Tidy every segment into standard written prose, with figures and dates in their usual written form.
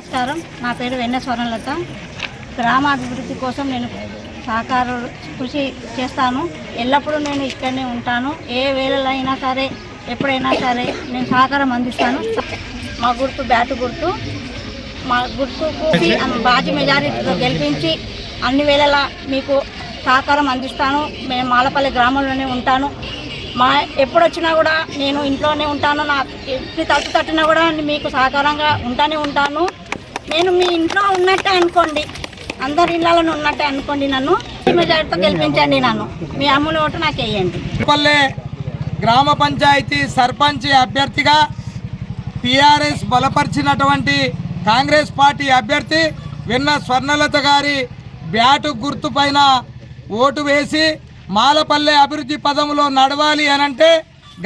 నమస్కారం, నా పేరు వెన్న స్వర్ణలత. గ్రామాభివృద్ధి కోసం నేను సహకార కృషి చేస్తాను. ఎల్లప్పుడూ నేను ఇక్కడనే ఉంటాను. ఏ వేళలో అయినా సరే, ఎప్పుడైనా సరే నేను సహకారం అందిస్తాను. మా గుర్తు బ్యాటు గుర్తు. మా గుర్తుకు బాజీ మెజారిటీతో గెలిపించి అన్ని వేళలా మీకు సహకారం అందిస్తాను. మేము మాలపల్లి గ్రామంలోనే ఉంటాను. ఎప్పుడొచ్చినా కూడా నేను ఇంట్లోనే ఉంటాను. నా ఎప్పుడు తట్టు తట్టినా కూడా మీకు సహకారంగా ఉంటాను. నేను మీ ఇంట్లో ఉన్నట్టే అనుకోండి, అందరి ఇళ్లలో ఉన్నట్టే అనుకోండి. నన్ను మెజారిటీతో గెలిపించండి. నన్ను మీ అమ్ముల ఓటు నాకు వేయండి. గ్రామ పంచాయతీ సర్పంచ్ అభ్యర్థిగా టీఆర్ఎస్ బలపరిచినటువంటి కాంగ్రెస్ పార్టీ అభ్యర్థి వెన్న స్వర్ణలత గారి బ్యాటు గుర్తు పైన ఓటు వేసి మాలపల్లె అభివృద్ధి పదంలో నడవాలి అనంటే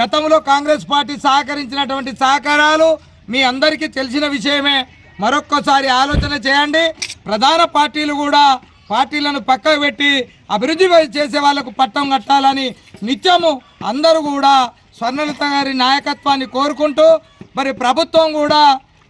గతంలో కాంగ్రెస్ పార్టీ సహకరించినటువంటి సహకారాలు మీ అందరికీ తెలిసిన విషయమే. మరొక్కసారి ఆలోచన చేయండి. ప్రధాన పార్టీలు కూడా పార్టీలను పక్కకు పెట్టి అభివృద్ధి చేసే వాళ్లకు పట్టం కట్టాలని నిత్యము అందరూ కూడా స్వర్ణలత గారి నాయకత్వాన్ని కోరుకుంటూ, మరి ప్రభుత్వం కూడా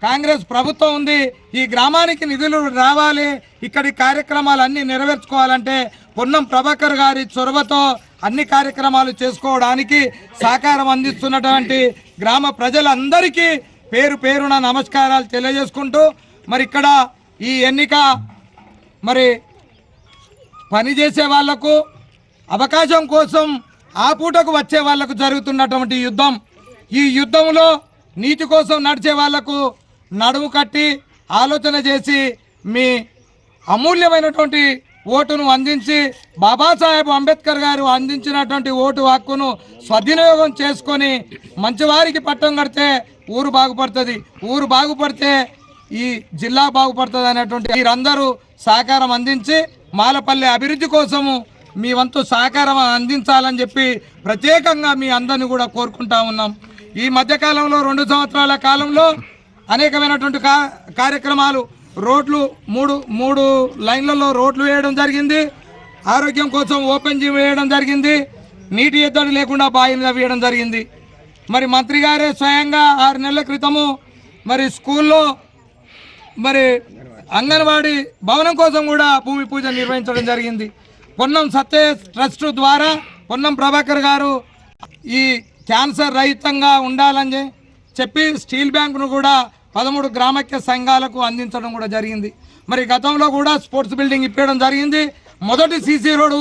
కాంగ్రెస్ ప్రభుత్వం ఉంది, ఈ గ్రామానికి నిధులు రావాలి, ఇక్కడి కార్యక్రమాలు అన్నీ నెరవేర్చుకోవాలంటే పొన్నం ప్రభాకర్ గారి చొరవతో అన్ని కార్యక్రమాలు చేసుకోవడానికి సహకారం అందిస్తున్నటువంటి గ్రామ ప్రజలందరికీ పేరు పేరున నమస్కారాలు తెలియజేసుకుంటూ, మరి ఇక్కడ ఈ ఎన్నిక మరి పనిచేసే వాళ్లకు అవకాశం కోసం ఆ పూటకు వచ్చే వాళ్లకు జరుగుతున్నటువంటి యుద్ధం. ఈ యుద్ధంలో నీతి కోసం నడిచే వాళ్లకు నడుము కట్టి ఆలోచన చేసి మీ అమూల్యమైనటువంటి ఓటును అందించి బాబాసాహెబ్ అంబేద్కర్ గారు అందించినటువంటి ఓటు హక్కును సద్వినియోగం చేసుకొని మంచివారికి పట్టం కడితే ఊరు బాగుపడుతుంది, ఊరు బాగుపడితే ఈ జిల్లా బాగుపడుతుంది అనేటువంటి మీరందరూ సహకారం అందించి మాలపల్లె అభివృద్ధి కోసము మీ వంతు సహకారం అందించాలని చెప్పి ప్రత్యేకంగా మీ అందరిని కూడా కోరుకుంటా ఉన్నాం. ఈ మధ్యకాలంలో 2 సంవత్సరాల కాలంలో అనేకమైనటువంటి కార్యక్రమాలు, రోడ్లు మూడు లైన్లలో రోడ్లు వేయడం జరిగింది. ఆరోగ్యం కోసం ఓపెన్ జిమ్ వేయడం జరిగింది. నీటి ఎద్దడి లేకుండా బాయిలు వేయడం జరిగింది. మరి మంత్రి గారే స్వయంగా 6 నెలల క్రితము మరి స్కూల్లో మరి అంగన్వాడీ భవనం కోసం కూడా భూమి పూజ నిర్వహించడం జరిగింది. పొన్నం సత్య ట్రస్ట్ ద్వారా పొన్నం ప్రభాకర్ గారు ఈ క్యాన్సర్ రహితంగా ఉండాలని చెప్పి స్టీల్ బ్యాంకును కూడా 13 గ్రామక్య సంఘాలకు అందించడం కూడా జరిగింది. మరి గతంలో కూడా స్పోర్ట్స్ బిల్డింగ్ ఇప్పడం జరిగింది. మొదటి సీసీ రోడ్డు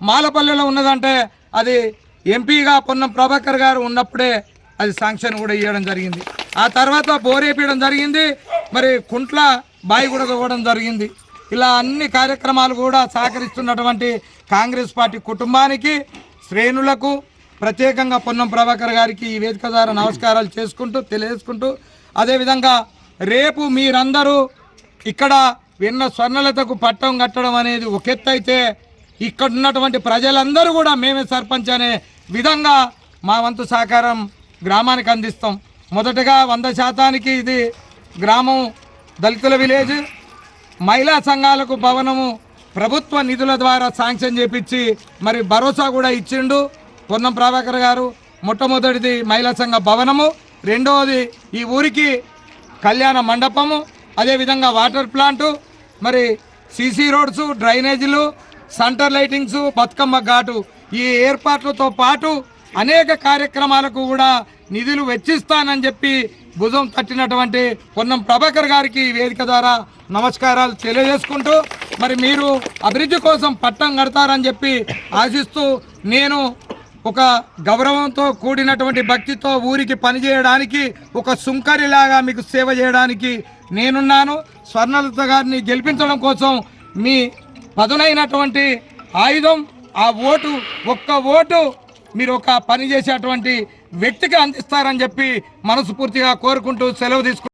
మాలపల్లెలో ఉన్నదంటే అది ఎంపీగా పొన్నం ప్రభాకర్ గారు ఉన్నప్పుడే అది శాంక్షన్ కూడా ఇవ్వడం జరిగింది. ఆ తర్వాత బోరేపీయడం జరిగింది. మరి కుంట్ల బాయి కూడా తవ్వడం జరిగింది. ఇలా అన్ని కార్యక్రమాలు కూడా సహకరిస్తున్నటువంటి కాంగ్రెస్ పార్టీ కుటుంబానికి, శ్రేణులకు ప్రత్యేకంగా పొన్నం ప్రభాకర్ గారికి ఈ వేదిక ద్వారా నమస్కారాలు తెలియజేసుకుంటూ, అదేవిధంగా రేపు మీరందరూ ఇక్కడ వెన్న స్వర్ణలతకు పట్టం కట్టడం అనేది ఒక ఎత్తు అయితే, ఇక్కడ ఉన్నటువంటి ప్రజలందరూ కూడా మేమే సర్పంచ్ అనే విధంగా మా వంతు సహకారం గ్రామానికి అందిస్తాం. మొదటగా 100% ఇది గ్రామం దళితుల విలేజ్, మహిళా సంఘాలకు భవనము ప్రభుత్వ నిధుల ద్వారా శాంక్షన్ చేపించి మరి భరోసా కూడా ఇచ్చిండు పొన్నం ప్రభాకర్ గారు. మొట్టమొదటిది మహిళా సంఘ భవనము, రెండవది ఈ ఊరికి కళ్యాణ మండపము, అదేవిధంగా వాటర్ ప్లాంటు, మరి సీసీ రోడ్స్, డ్రైనేజీలు, సెంటర్ లైటింగ్స్, బతుకమ్మ ఘాటు, ఈ ఏర్పాట్లతో పాటు అనేక కార్యక్రమాలకు కూడా నిధులు వెచ్చిస్తానని చెప్పి భుజం తట్టినటువంటి పొన్నం ప్రభాకర్ గారికి వేదిక ద్వారా నమస్కారాలు తెలియజేసుకుంటూ, మరి మీరు అభివృద్ధి కోసం పట్టం కడతారని చెప్పి ఆశిస్తూ, నేను ఒక గౌరవంతో కూడినటువంటి భక్తితో ఊరికి పనిచేయడానికి, ఒక సుంకరిలాగా మీకు సేవ చేయడానికి నేనున్నాను. స్వర్ణలత గారిని గెలిపించడం కోసం మీ పదునైనటువంటి ఆయుధం ఆ ఓటు, ఒక్క ఓటు మీరు ఒక పని చేసేటువంటి వ్యక్తికి అందిస్తారని చెప్పి మనస్ఫూర్తిగా కోరుకుంటూ సెలవు తీసుకుంటాను.